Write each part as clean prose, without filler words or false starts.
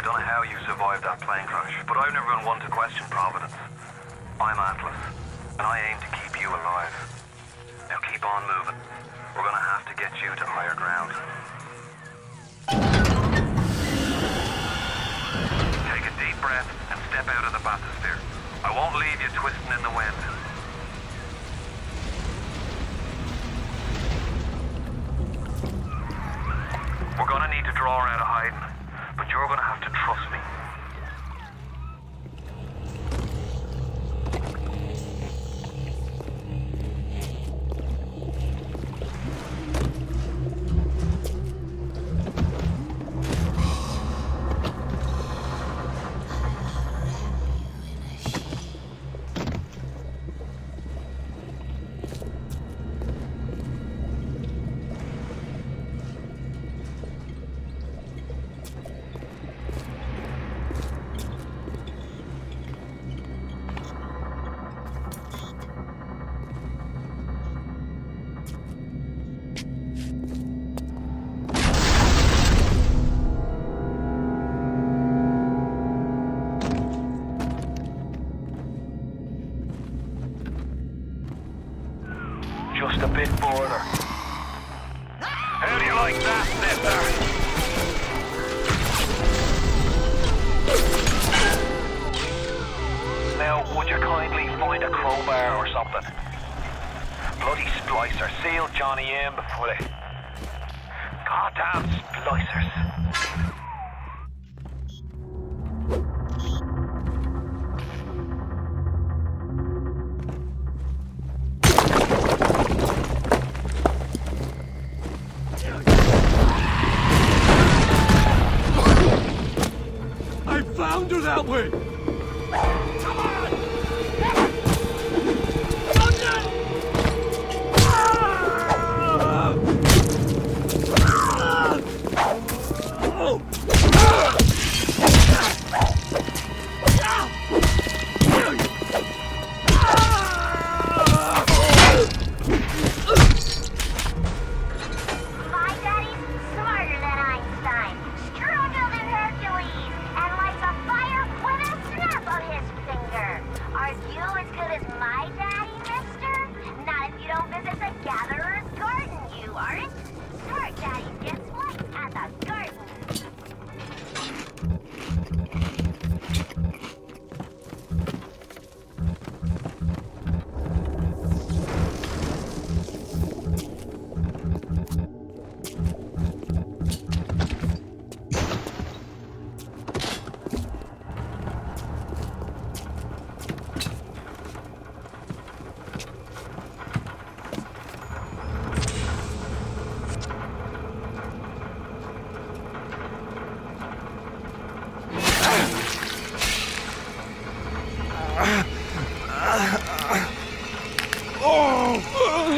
don't know how you survived that plane crash, but I've never been one to question Providence. I'm Atlas, and I aim to keep you alive. Now keep on moving. We're gonna have to get you to higher ground. Take a deep breath and step out of the bathysphere. I won't leave you twisting in the wind. We're gonna need to draw her out of hiding, but you're gonna have to trust me. Just a bit further. How do you like that, mister? Now, would you kindly find a crowbar or something? Bloody splicer. Seal Johnny in before they... Goddamn splicers. Found her that way! Come on!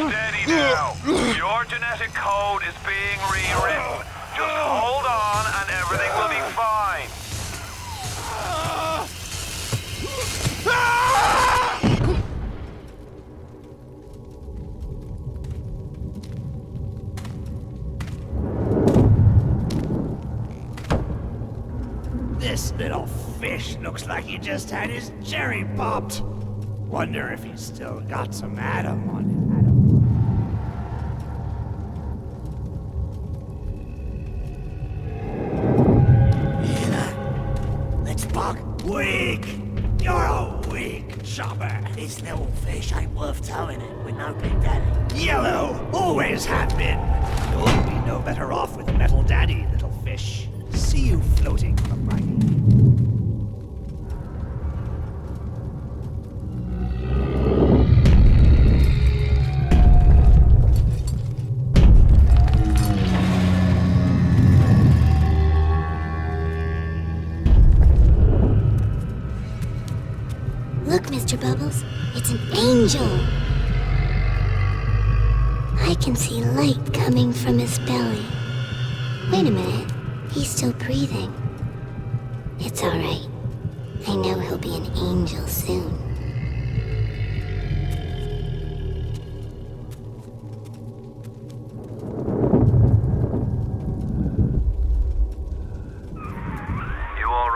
Steady now. Your genetic code is being rewritten. Just hold on and everything will be fine. This little fish looks like he just had his cherry popped. Wonder if he's still got some Adam on him. Let's bug. Weak! You're a weak chopper. This little fish ain't worth towing it with no big daddy. Yellow! Always have been. You'll be no better off with Metal Daddy, little fish. See you floating from right here. Look, Mr. Bubbles, it's an angel. I can see light coming from his belly. Wait a minute, he's still breathing. It's all right. I know he'll be an angel soon. You all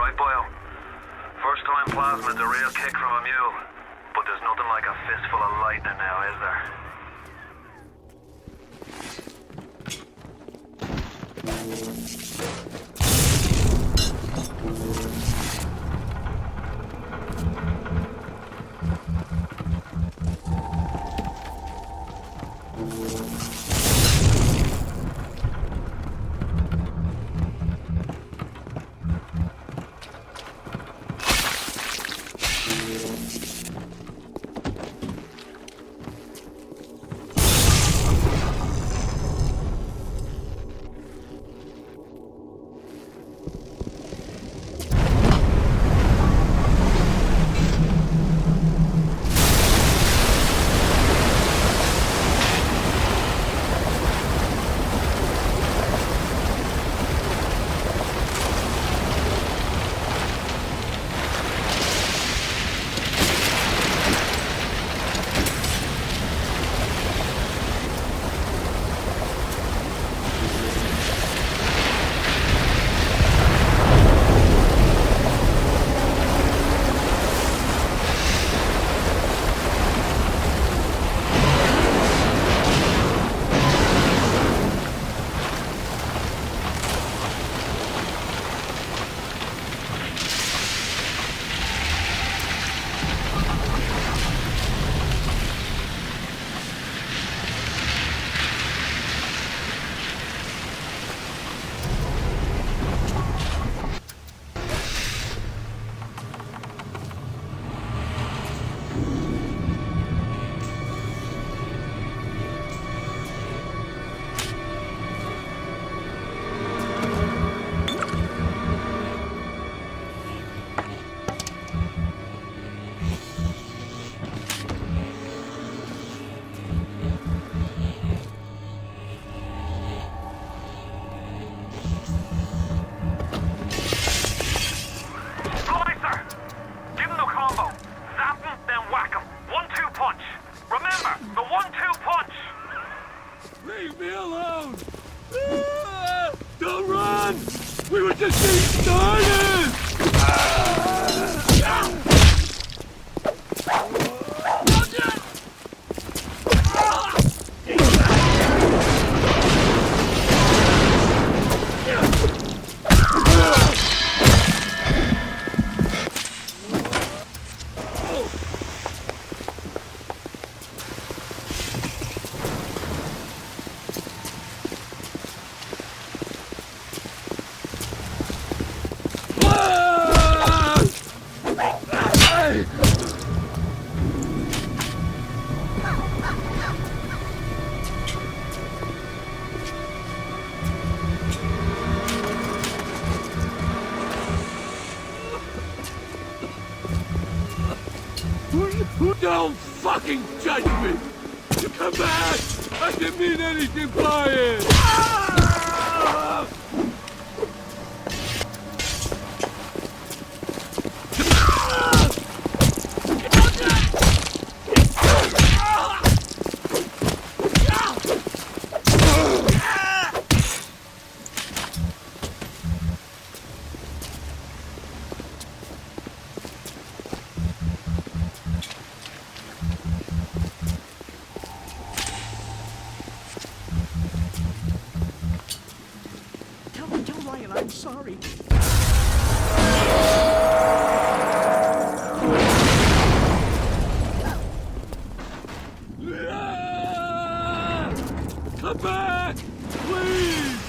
Leave me alone! Ah, don't run! We were just getting started! Don't fucking judge me! Come back! I didn't mean anything by it! Ah! Tell Ryan I'm sorry. Come back! Please!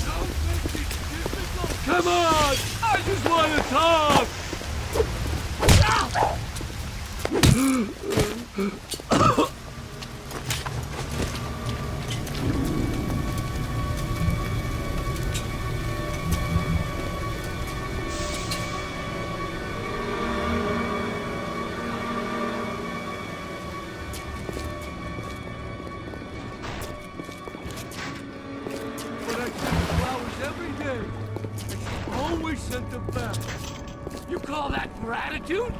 Don't make it difficult! Come on! I just want to talk! But I sent flowers every day. And she always sent them back. You call that gratitude?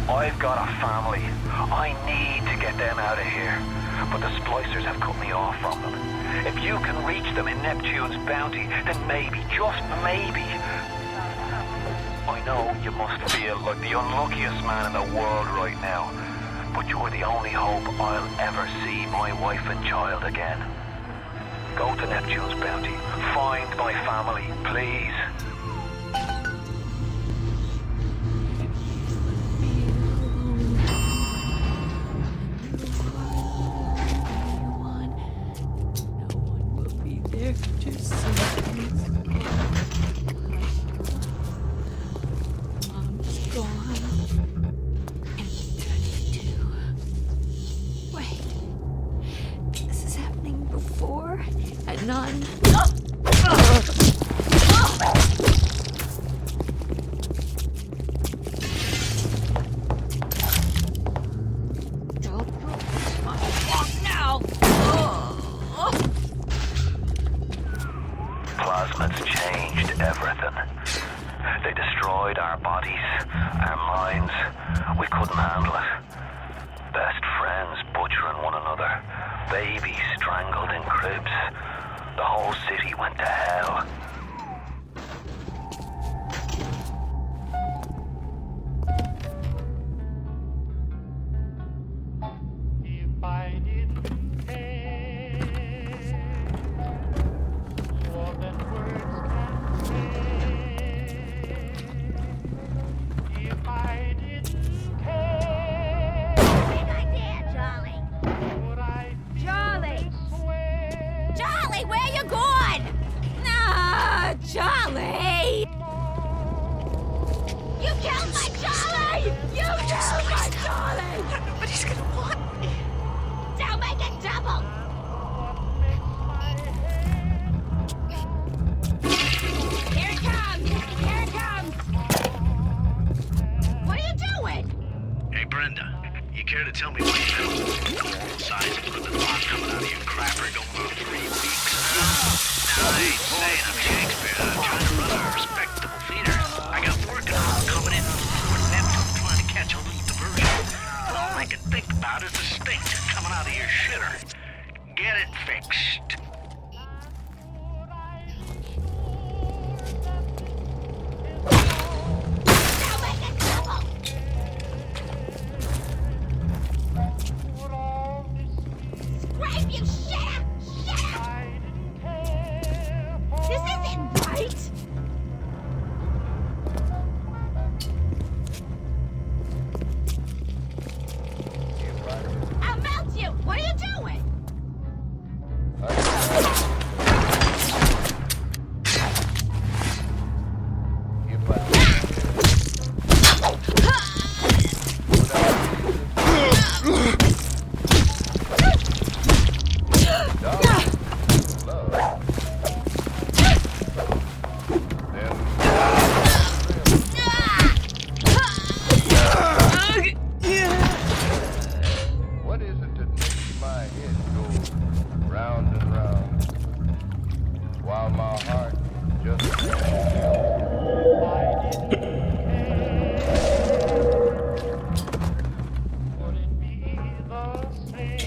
I've got a family. I need to get them out of here. But the splicers have cut me off from them. If you can reach them in Neptune's bounty, then maybe, just maybe. I know you must feel like the unluckiest man in the world right now. But you're the only hope I'll ever see my wife and child again. Go to Neptune's bounty. Find my family, please. None. Plasmids changed everything. They destroyed our bodies, our minds. We couldn't handle it. Best friends butchering one another. Babies strangled in cribs. The whole city went to hell. If I didn't care more than words can say, if I didn't care, I think I did, Charlie. would I Charlie! swear? Charlie, where you going? Nah, Charlie! You killed my Charlie! You killed my Charlie! Nobody's gonna want me. Don't make it double! Here it comes! Here it comes! What are you doing? Hey, Brenda, you care to tell me what you know? Besides putting the lot coming out of your crapper going on 3 weeks. Now, I ain't saying I'm Shakespeare. I'm trying to run a respectable theater. I got working on coming in for Neptune trying to catch a little diversion. And all I can think about is the stink coming out of your shitter. Get it fixed. Don't make it double! Would all this Scrape, you shitter! Shitter! I didn't care for? This isn't right! I'll melt you! What are you doing? What is it that makes my head go round and round while my heart just Would it be the same?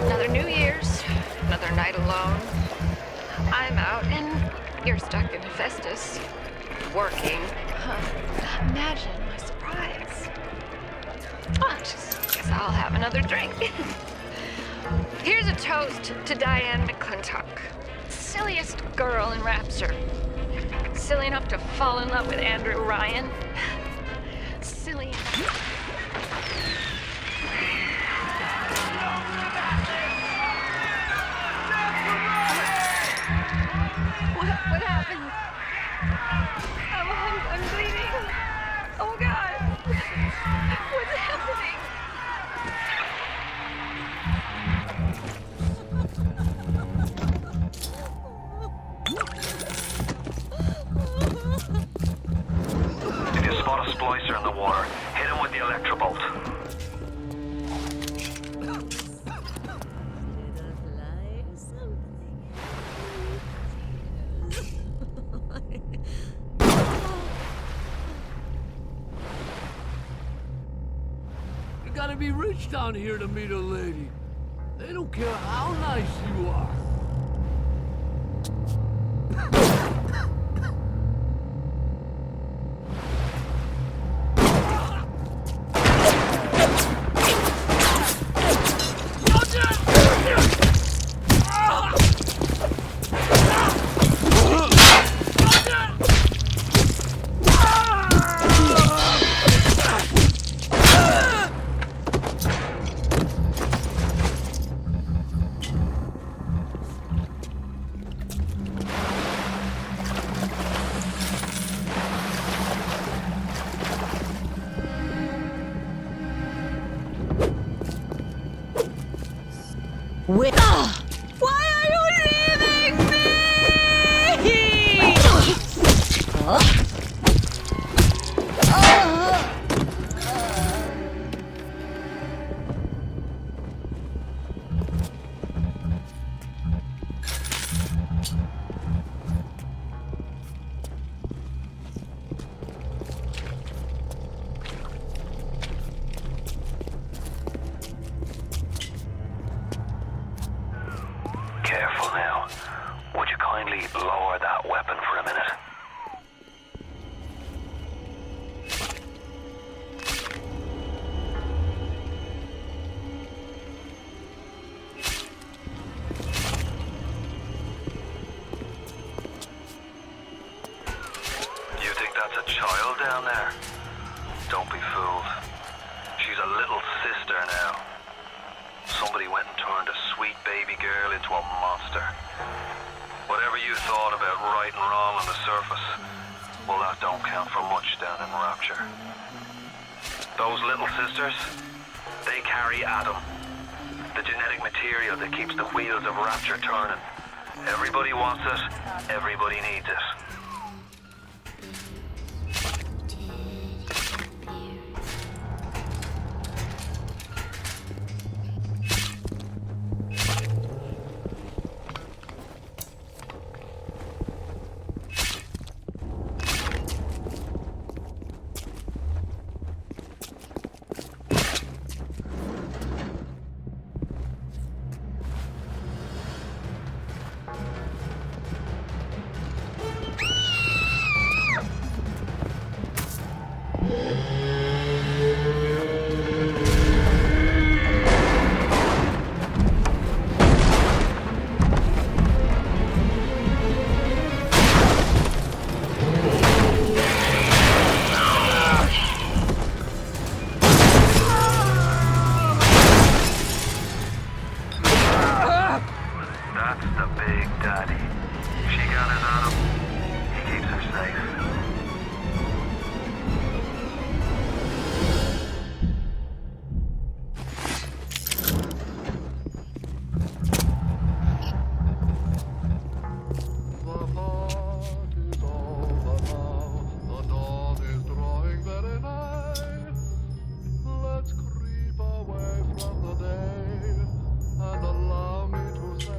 Another New Year's, another night alone. I'm out and you're stuck in Hephaestus, working. Imagine my surprise. Oh, just guess I'll have another drink. Here's a toast to Diane McClintock, silliest girl in Rapture. Silly enough to fall in love with Andrew Ryan. Silly enough. What happened? I'm bleeding. Oh God! What's happening? If you spot a splicer in the water, hit him with the electrobolt. You gotta be rich down here to meet a lady. They don't care how nice you are. Why are you leaving me? Careful now. Would you kindly lower that weapon for a minute? You think that's a child down there? Don't be fooled. She's a little sister now. Somebody went and turned a sweet baby girl into a monster. Whatever you thought about right and wrong on the surface, well, that don't count for much down in Rapture. Those little sisters, they carry Adam, the genetic material that keeps the wheels of Rapture turning. Everybody wants it, everybody needs it. That's the big daddy. She got his Adam. He keeps her safe. The heart is over now. The dawn is drawing very nigh. Let's creep away from the day and allow me to say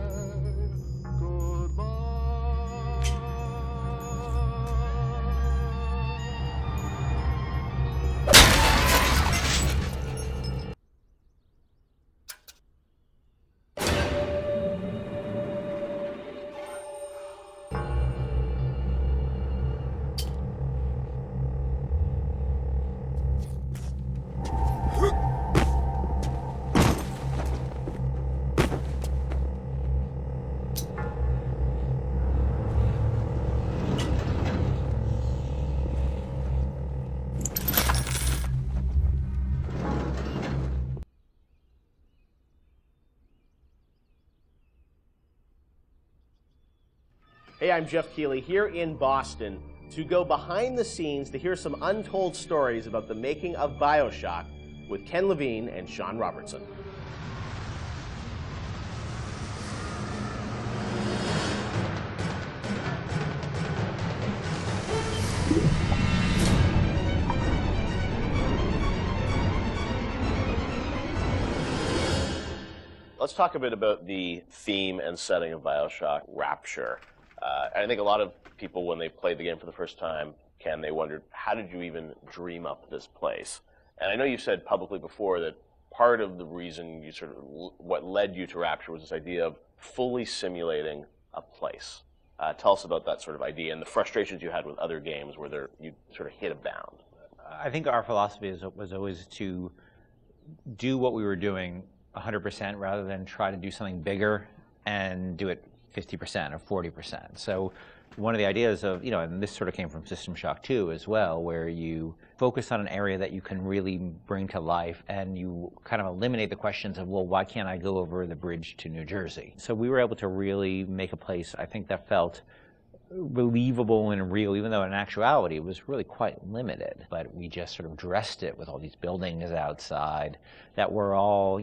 Hey, I'm Jeff Keighley here in Boston to go behind the scenes to hear some untold stories about the making of BioShock with Ken Levine and Sean Robertson. Let's talk a bit about the theme and setting of BioShock, Rapture. I think a lot of people, when they played the game for the first time, Ken, they wondered, how did you even dream up this place? And I know you said publicly before that part of the reason you sort of, what led you to Rapture was this idea of fully simulating a place. Tell us about that sort of idea and the frustrations you had with other games where you sort of hit a bound. I think our philosophy was always to do what we were doing 100% rather than try to do something bigger and do it 50% or 40%. So one of the ideas of, and this sort of came from System Shock 2 as well, where you focus on an area that you can really bring to life and you kind of eliminate the questions of, well, why can't I go over the bridge to New Jersey? So we were able to really make a place, I think, that felt believable and real, even though in actuality it was really quite limited. But we just sort of dressed it with all these buildings outside that were all,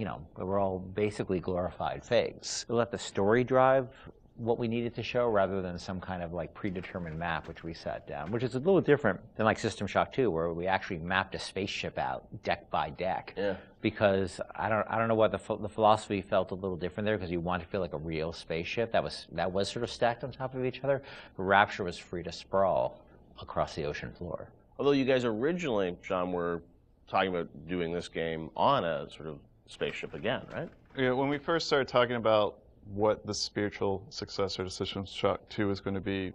basically glorified fakes. We let the story drive what we needed to show rather than some kind of like predetermined map which we set down, which is a little different than like System Shock 2, where we actually mapped a spaceship out deck by deck. Yeah. Because I don't know what the philosophy felt a little different there, because you want to feel like a real spaceship that was sort of stacked on top of each other. But Rapture was free to sprawl across the ocean floor. Although you guys originally, Sean, were talking about doing this game on a sort of spaceship again, right? Yeah, when we first started talking about what the spiritual successor to System Shock 2 was going to be,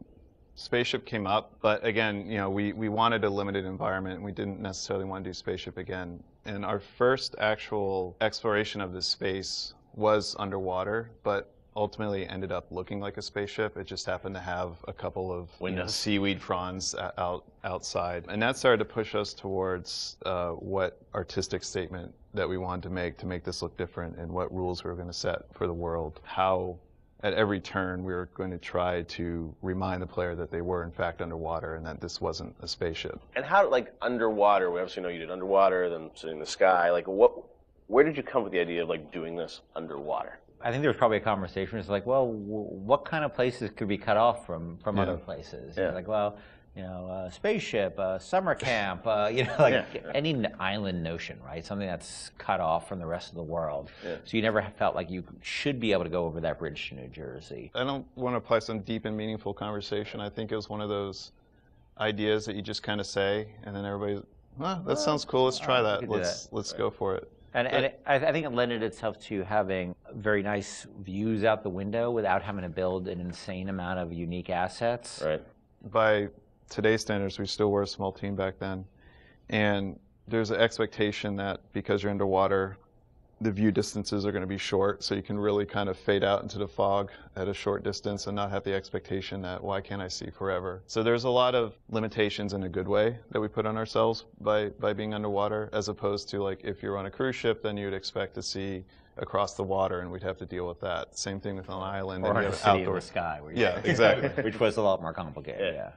Spaceship came up, but again, we wanted a limited environment. We didn't necessarily want to do Spaceship again. And our first actual exploration of this space was underwater, but ultimately ended up looking like a spaceship. It just happened to have a couple of seaweed fronds outside. And that started to push us towards what artistic statement that we wanted to make this look different, and what rules we were going to set for the world. How at every turn we were going to try to remind the player that they were in fact underwater and that this wasn't a spaceship. And how, like, underwater, we obviously know you did underwater, then sitting in the sky, like where did you come with the idea of like doing this underwater? I think there was probably a conversation. It's like, well, what kind of places could be cut off from other places? Yeah. Like, well, spaceship, summer camp, any island notion, right? Something that's cut off from the rest of the world. Yeah. So you never felt like you should be able to go over that bridge to New Jersey. I don't want to apply some deep and meaningful conversation. I think it was one of those ideas that you just kind of say, and then everybody's, that sounds cool, let's try that. Let's go for it. And I think it lended itself to having very nice views out the window without having to build an insane amount of unique assets. Right. By today's standards, we still were a small team back then. And there's an expectation that because you're underwater, the view distances are going to be short, so you can really kind of fade out into the fog at a short distance and not have the expectation that, why can't I see forever? So there's a lot of limitations in a good way that we put on ourselves by being underwater, as opposed to, like, if you're on a cruise ship, then you'd expect to see across the water, and we'd have to deal with that. Same thing with an island. Or and a city in the sky. Yeah, exactly. Which was a lot more complicated, yeah.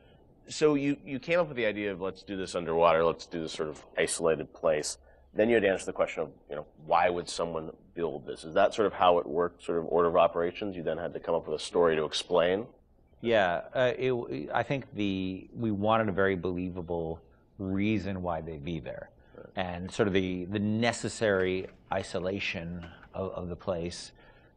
So you came up with the idea of, let's do this underwater, let's do this sort of isolated place. Then you had to answer the question of, why would someone build this? Is that sort of how it worked, sort of order of operations? You then had to come up with a story to explain? Yeah, I think we wanted a very believable reason why they'd be there. Right. And sort of the necessary isolation of the place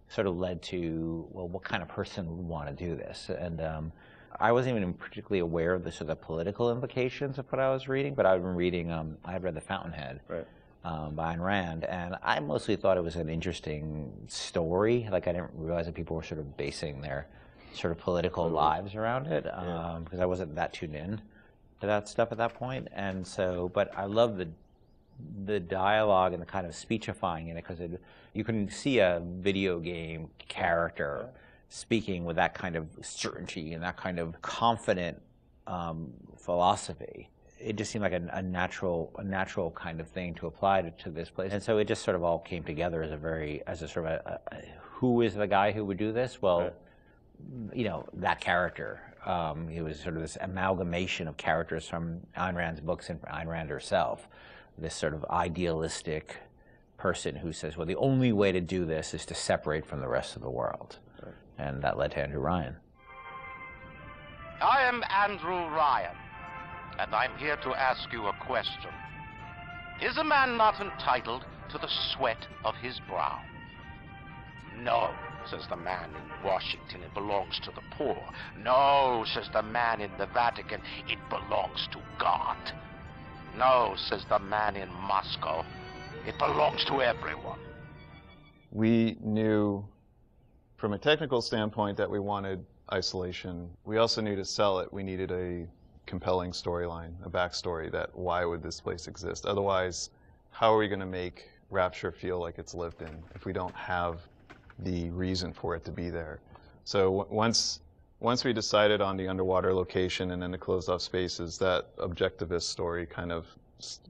sort of led to, well, what kind of person would want to do this? And I wasn't even particularly aware of the sort of political implications of what I was reading, but I've been reading, I read The Fountainhead. Right. By Ayn Rand, and I mostly thought it was an interesting story. Like, I didn't realize that people were sort of basing their sort of political lives around it, because I wasn't that tuned in to that stuff at that point. And so, but I love the dialogue and the kind of speechifying in it, because you can see a video game character speaking with that kind of certainty and that kind of confident philosophy. It just seemed like a natural kind of thing to apply to this place. And so it just sort of all came together as a sort of who is the guy who would do this? Well, that character He was sort of this amalgamation of characters from Ayn Rand's books and Ayn Rand herself. This sort of idealistic person who says, well, the only way to do this is to separate from the rest of the world. Right. And that led to Andrew Ryan. I am Andrew Ryan, and I'm here to ask you a question. Is a man not entitled to the sweat of his brow? No, says the man in Washington, it belongs to the poor. No, says the man in the Vatican, it belongs to God. No, says the man in Moscow, it belongs to everyone. We knew from a technical standpoint that we wanted isolation. We also knew to sell it, we needed a compelling storyline, a backstory that why would this place exist? Otherwise, how are we going to make Rapture feel like it's lived in if we don't have the reason for it to be there? So once we decided on the underwater location and then the closed off spaces, that objectivist story kind of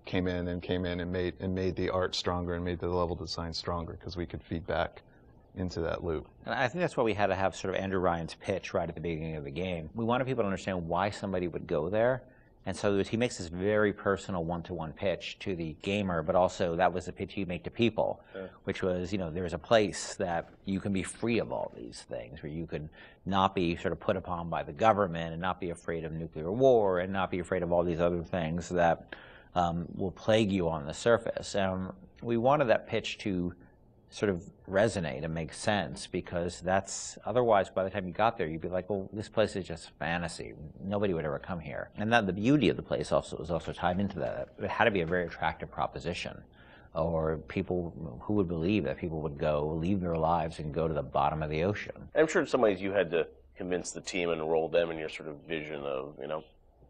came in and made the art stronger and made the level design stronger because we could feed back into that loop. And I think that's why we had to have sort of Andrew Ryan's pitch right at the beginning of the game. We wanted people to understand why somebody would go there. And so he makes this very personal one-to-one pitch to the gamer, but also that was the pitch he'd make to people, which was, you know, there's a place that you can be free of all these things, where you could not be sort of put upon by the government and not be afraid of nuclear war and not be afraid of all these other things that will plague you on the surface. We wanted that pitch to sort of resonate and make sense, because that's, otherwise by the time you got there you'd be like, well, this place is just fantasy. Nobody would ever come here. And that the beauty of the place also was also tied into that. It had to be a very attractive proposition, or people who would believe that people would go, leave their lives and go to the bottom of the ocean. I'm sure in some ways you had to convince the team and enroll them in your sort of vision of, you know,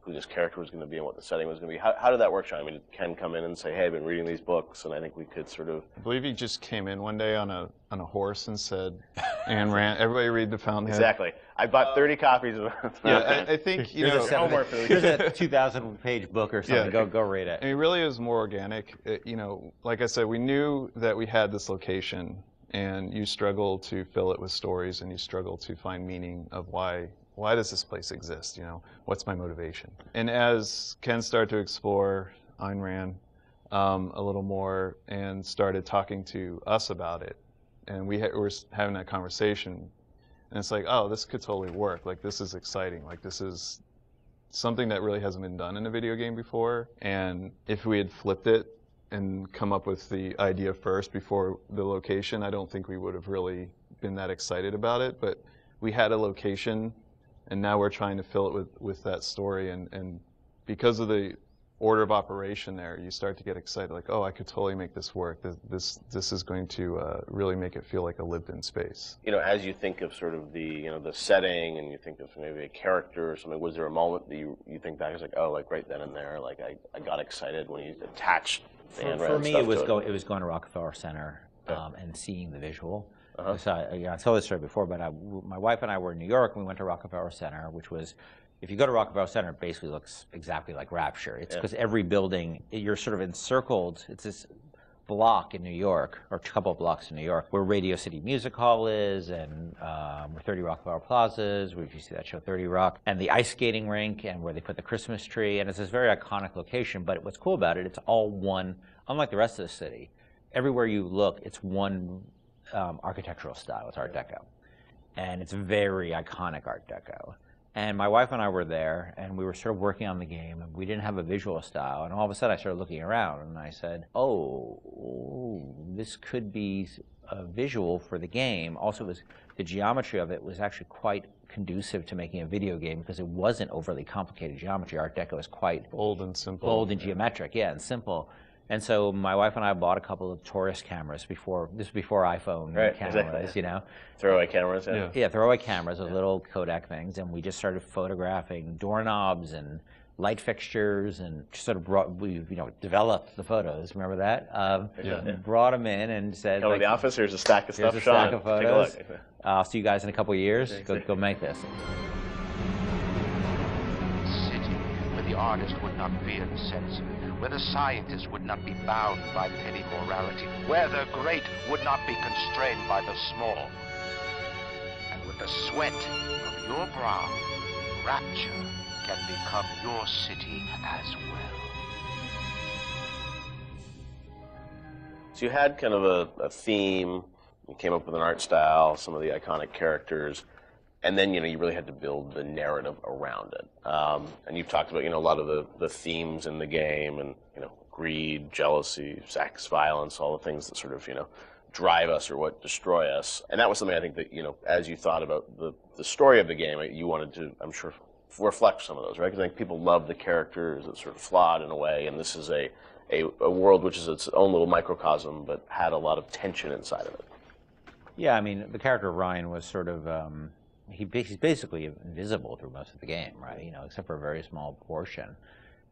who this character was going to be and what the setting was going to be. How did that work, Sean? I mean, did Ken come in and say, hey, I've been reading these books, and I think we could sort of... I believe he just came in one day on a horse and said, Ayn Rand, everybody read The Fountainhead. Exactly. I bought 30 copies of it. Yeah, I think, you know... Here's a 2,000-page book or something. Yeah. Go read it. I mean, really, it was more organic. You know, like I said, we knew that we had this location, and you struggle to fill it with stories, and you struggle to find meaning of why does this place exist? You know, what's my motivation? And as Ken started to explore Ayn Rand a little more and started talking to us about it, and we were having that conversation, and it's like, oh, this could totally work. Like, this is exciting. Like, this is something that really hasn't been done in a video game before. And if we had flipped it and come up with the idea first before the location, I don't think we would have really been that excited about it. But we had a location, and now we're trying to fill it with that story, and because of the order of operation there, you start to get excited, like, oh, I could totally make this work. This is going to really make it feel like a lived-in space. You know, as you think of sort of the, you know, the setting, and you think of maybe a character or something, was there a moment that you think back, it's like, oh, like right then and there, like I got excited when you attached the Ayn Rand For me, stuff it was to it was going to Rockefeller Center and seeing the visual. Uh-huh. So I told this story before, but my wife and I were in New York, and we went to Rockefeller Center, which was, if you go to Rockefeller Center, it basically looks exactly like Rapture. It's because every building, you're sort of encircled. It's this block in New York, or a couple of blocks in New York, where Radio City Music Hall is, and where 30 Rockefeller Plazas, where you see that show 30 Rock, and the ice skating rink, and where they put the Christmas tree, and it's this very iconic location. But what's cool about it, it's all one, unlike the rest of the city. Everywhere you look, it's one architectural style. It's Art Deco. And it's very iconic Art Deco. And my wife and I were there, and we were sort of working on the game, and we didn't have a visual style. And all of a sudden, I started looking around, and I said, oh, this could be a visual for the game. Also, the geometry of it was actually quite conducive to making a video game, because it wasn't overly complicated geometry. Art Deco is quite bold and simple. Bold and geometric, and simple. And so my wife and I bought a couple of tourist cameras before iPhone cameras, you know. Throwaway cameras, yeah, throwaway cameras, those little Kodak things, and we just started photographing doorknobs and light fixtures, and just sort of developed the photos. Remember that? Brought them in and said, come to the office. Here's a stack of stuff, here's a Sean. Stack of photos. Take a look. I'll see you guys in a couple of years. Go make this. City where the artist would not fear the censor, where the scientist would not be bound by petty morality, where the great would not be constrained by the small. And with the sweat of your brow, Rapture can become your city as well. So you had kind of a theme, you came up with an art style, some of the iconic characters, and then, you really had to build the narrative around it. And you've talked about, a lot of the themes in the game and, greed, jealousy, sex, violence, all the things that sort of, drive us or what destroy us. And that was something I think that, as you thought about the story of the game, you wanted to, I'm sure, reflect some of those, right? Because I think people love the characters that sort of flawed in a way, and this is a world which is its own little microcosm, but had a lot of tension inside of it. Yeah, I mean, the character of Ryan was sort of, he's basically invisible through most of the game, right? Except for a very small portion.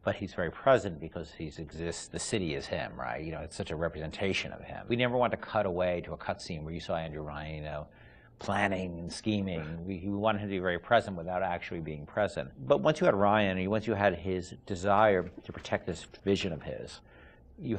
But he's very present because he exists, the city is him, right? It's such a representation of him. We never want to cut away to a cutscene where you saw Andrew Ryan, planning and scheming. We wanted him to be very present without actually being present. But once you had Ryan, once you had his desire to protect this vision of his, you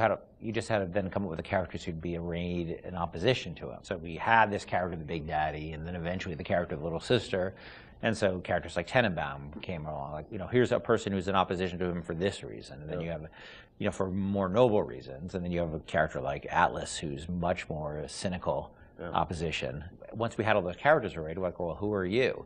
just had to then come up with the characters who'd be arrayed in opposition to him. So we had this character, the Big Daddy, and then eventually the character of the Little Sister. And so characters like Tenenbaum came along, like, here's a person who's in opposition to him for this reason. And then you have, for more noble reasons. And then you have a character like Atlas, who's much more cynical opposition. Once we had all those characters arrayed, we're like, well, who are you?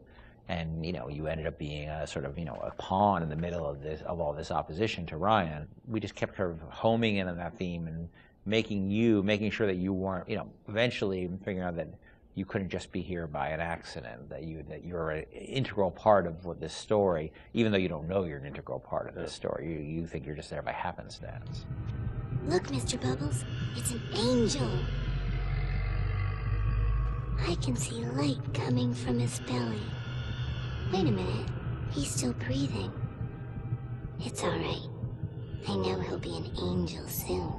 And, you ended up being a sort of, a pawn in the middle of all this opposition to Ryan. We just kept sort of homing in on that theme and making sure that you weren't, eventually figuring out that you couldn't just be here by an accident, that you're an integral part of this story, even though you don't know you're an integral part of this story. You think you're just there by happenstance. Look, Mr. Bubbles, it's an angel. I can see light coming from his belly. Wait a minute, he's still breathing. It's all right. I know he'll be an angel soon.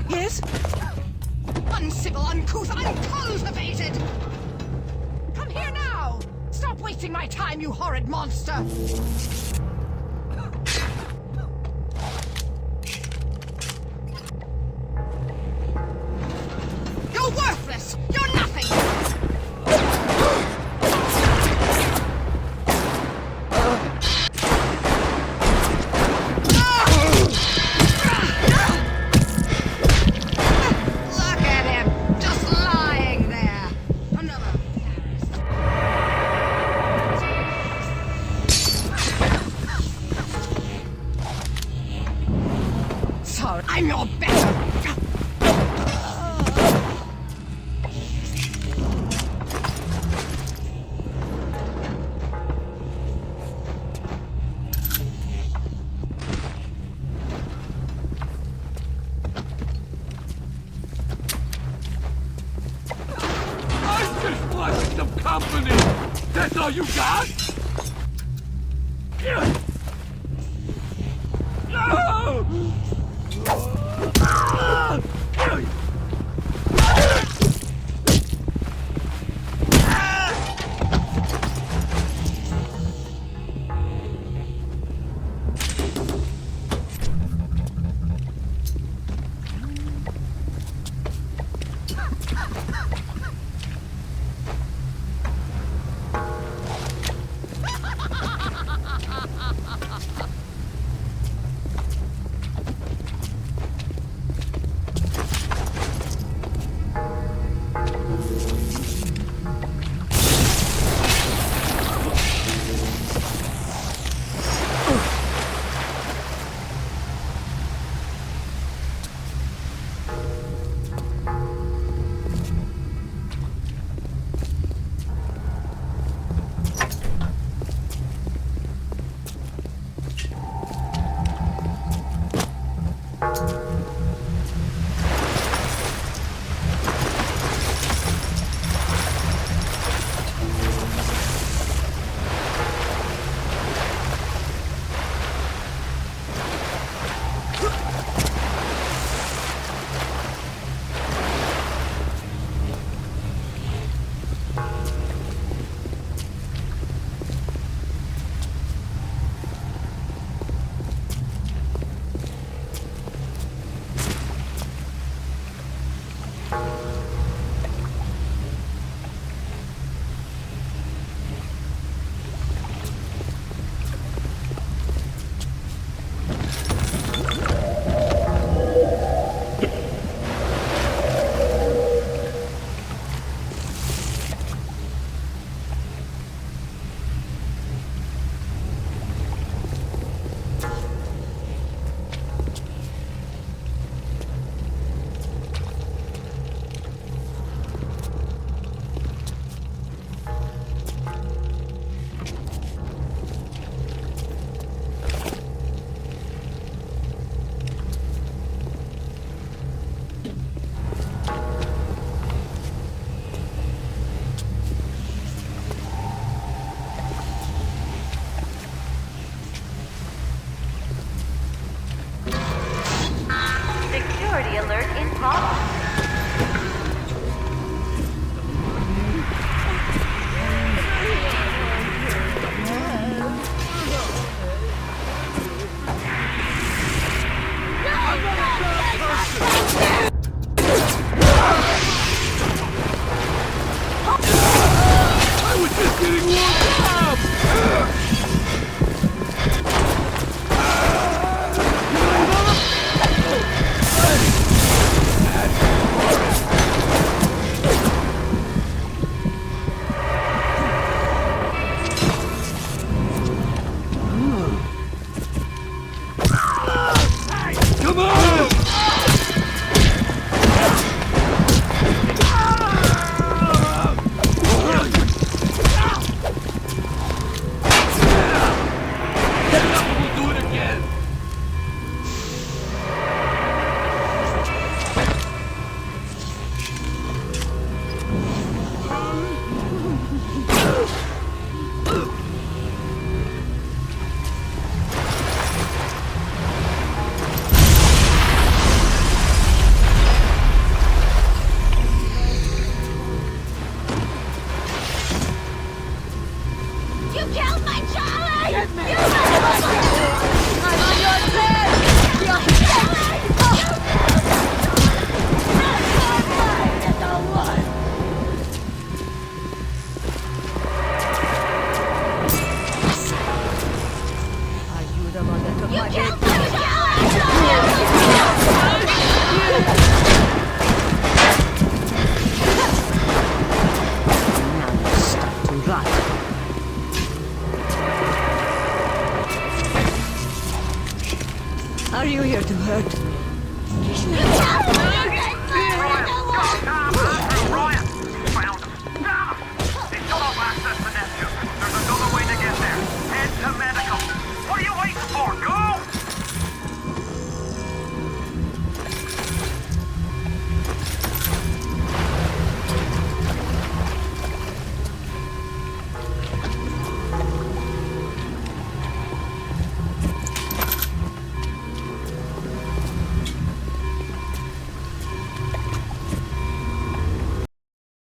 Yes? Uncivil, uncouth, uncultivated! Come here now! Stop wasting my time, you horrid monster! You're worthless! You're nothing! I'm your better! I just wanted some company! That's all you got?